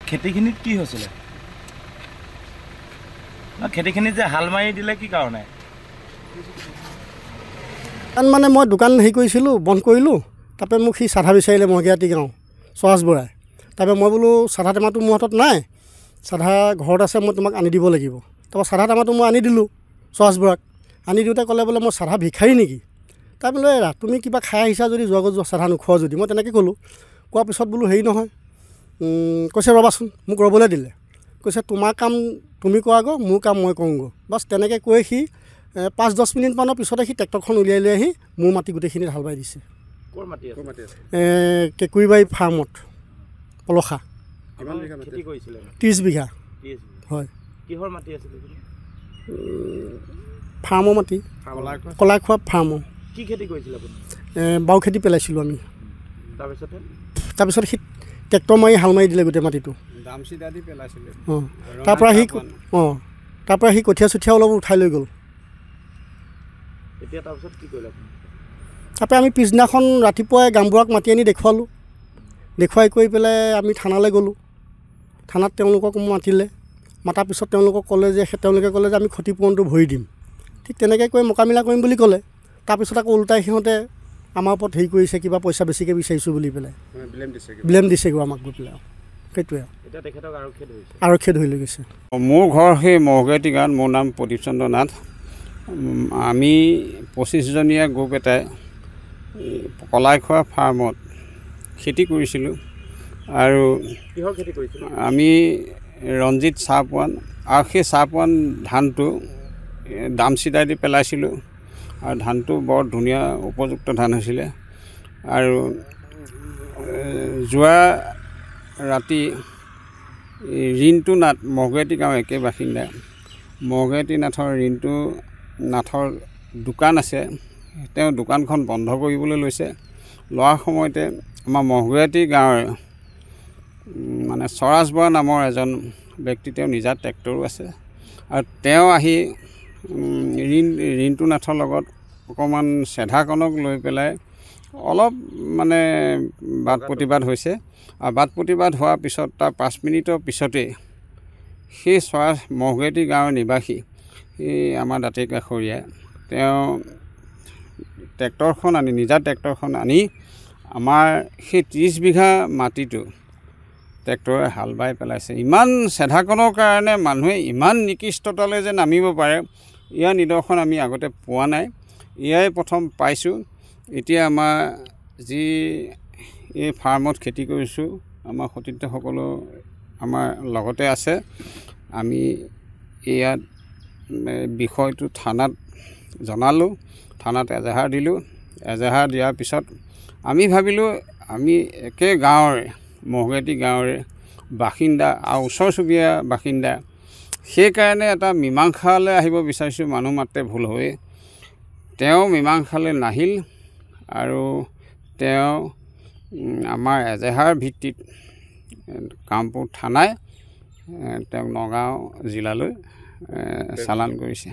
খেতিখিনিত কি হৈছিলে? খেতিখিনি যে হাল মাৰি দিলে কি কাৰণে? মানে মই দোকান হেৰি কৰিছিলোঁ, বন্ধ কৰিলোঁ। তাৰপৰা মোক সি চাধা বিচাৰিলে মহগিয়াতি গাঁও চৰাজ বৰাই। তাৰপৰা মই বোলো চাধা টেমাটো মোৰ হাতত নাই, চাধা ঘৰত আছে, মই তোমাক আনি দিব লাগিব। তাৰপৰা চাধা টেমাটো মই আনি দিলোঁ চৰাজ বৰাক। আনি দিওঁতে ক'লে বোলে মই চাধা ভিখাৰী নেকি? তাই বোলে এৰা তুমি কিবা খাই আহিছা যদি যোৱা চাধা নোখোৱা যদি। মই তেনেকৈ ক'লোঁ। কোৱাৰ পিছত বোলো হেৰি নহয়, কৈছে ৰ'বাচোন, মোক ৰ'বলৈ দিলে। কৈছে তোমাৰ কাম তুমি কৰাগৈ, মোৰ কাম মই কৰোঁগৈ। বাছ তেনেকৈ কৈ সি 5-10 মিনিটমানৰ পিছতে সি ট্ৰেক্টৰখন উলিয়াই লৈ আহি মোৰ মাটি গোটেইখিনিত হাল বাই দিছে। ক'ৰ মাটি আছে? কেঁকুৰিবাৰী ফাৰ্মত পলসা। কিমান বিঘা খেতি কৰিছিলে? 30 বিঘা। হয়। কিহৰ মাটি আছিলে? ফাৰ্মৰ মাটি, কলাইখোৱা ফাৰ্মৰ। কি খেতি কৰিছিলে আপুনি? বাও খেতি পেলাইছিলোঁ আমি। তাৰপিছত সি ট্ৰেক্টৰ মাৰি হাল মাৰি দিলে গোটেই মাটিটো। তাৰপৰা সি কঠীয়া চঠীয়া অলপ উঠাই লৈ গ'ল। তাৰপিছত কি কৰিলে? তাৰপৰা আমি পিছদিনাখন ৰাতিপুৱাই গামবুঢ়াক মাতি আনি দেখুৱালোঁ। দেখুৱাই কৰি পেলাই আমি থানালৈ গ'লোঁ। থানাত তেওঁলোকক মাতিলে। মাতাৰ পিছত তেওঁলোকে ক'লে যে আমি ক্ষতিপূৰণটো ভৰি দিম। ঠিক তেনেকৈ কৈ মোকামিলা কৰিম বুলি ক'লে। তাৰপিছত আকৌ ওলোটাই সিহঁতে আমাৰ ওপৰত হেৰি কৰিছে, কিবা পইচা বেছিকৈ বিচাৰিছোঁ বুলি পেলাই ব্লেম দিছেগৈ আমাক গৈ পেলাই। সেইটোৱে আৰক্ষীয়ে ধৰি লৈ গৈছে। মোৰ ঘৰ সেই মহগুৱাহাটী গাঁৱত। মোৰ নাম প্ৰদীপ চন্দ্ৰ নাথ। আমি 25জনীয়া গ্ৰুপ এটাই কলাইখোৱা ফাৰ্মত খেতি কৰিছিলোঁ। আৰু আমি ৰঞ্জিত চাহপোৱান আৰু সেই চাহপোৱান ধানটো দামচিডা দি পেলাইছিলোঁ। আৰু ধানটো বৰ ধুনীয়া উপযুক্ত ধান হৈছিলে। আৰু যোৱা ৰাতি ৰিণ্টু নাথ, মহগুৱাহাটী গাঁৱৰ একে বাসিন্দা, মহগুৱাহাটী নাথৰ দোকান আছে। তেওঁ দোকানখন বন্ধ কৰিবলৈ লৈছে। লোৱাৰ সময়তে আমাৰ মহগুৱাহাটী গাঁৱৰ মানে চৰাজ বৰা নামৰ এজন ব্যক্তি, তেওঁ নিজা ট্ৰেক্টৰো আছে। আৰু তেওঁ আহি ৰিণ্টু নাথৰ লগত অকণমান চেধাকণক লৈ পেলাই অলপ মানে বাদ প্ৰতিবাদ হৈছে। আৰু বাদ প্ৰতিবাদ হোৱাৰ পিছত তাৰ 5 মিনিটৰ পিছতেই সেই মহগুৱাহাটী গাঁৱৰ নিবাসী আমাৰ দাঁতি কাষৰীয়া, তেওঁ নিজা ট্ৰেক্টৰখন আনি আমাৰ সেই 30 বিঘা মাটিটো ট্ৰেক্টৰে হাল বাই পেলাইছে। ইমান চেধাকণৰ কাৰণে মানুহে ইমান নিকৃষ্টতালৈ যে নামিব পাৰে, ইয়াৰ নিদৰ্শন আমি আগতে পোৱা নাই। এয়াই প্ৰথম পাইছোঁ। এতিয়া আমাৰ যি এই ফাৰ্মত খেতি কৰিছোঁ, আমাৰ সতীৰ্থসকলো আমাৰ লগতে আছে। আমি ইয়াত বিষয়টো থানাত জনালোঁ। থানাত এজাহাৰ দিলোঁ। এজাহাৰ দিয়াৰ পিছত আমি ভাবিলোঁ আমি একে গাঁৱৰে, মহগুৱাহাটী গাঁৱৰে বাসিন্দা আৰু ওচৰ চুবুৰীয়া বাসিন্দা, সেইকাৰণে এটা মীমাংসালৈ আহিব বিচাৰিছোঁ। মানুহ মাত্ৰে ভুল হৈ তেওঁ মীমাংসালৈ নাহিল। আৰু তেওঁ আমাৰ এজাহাৰ ভিত্তিত কামপুৰ থানাই তেওঁক নগাঁও জিলালৈ চালান কৰিছে।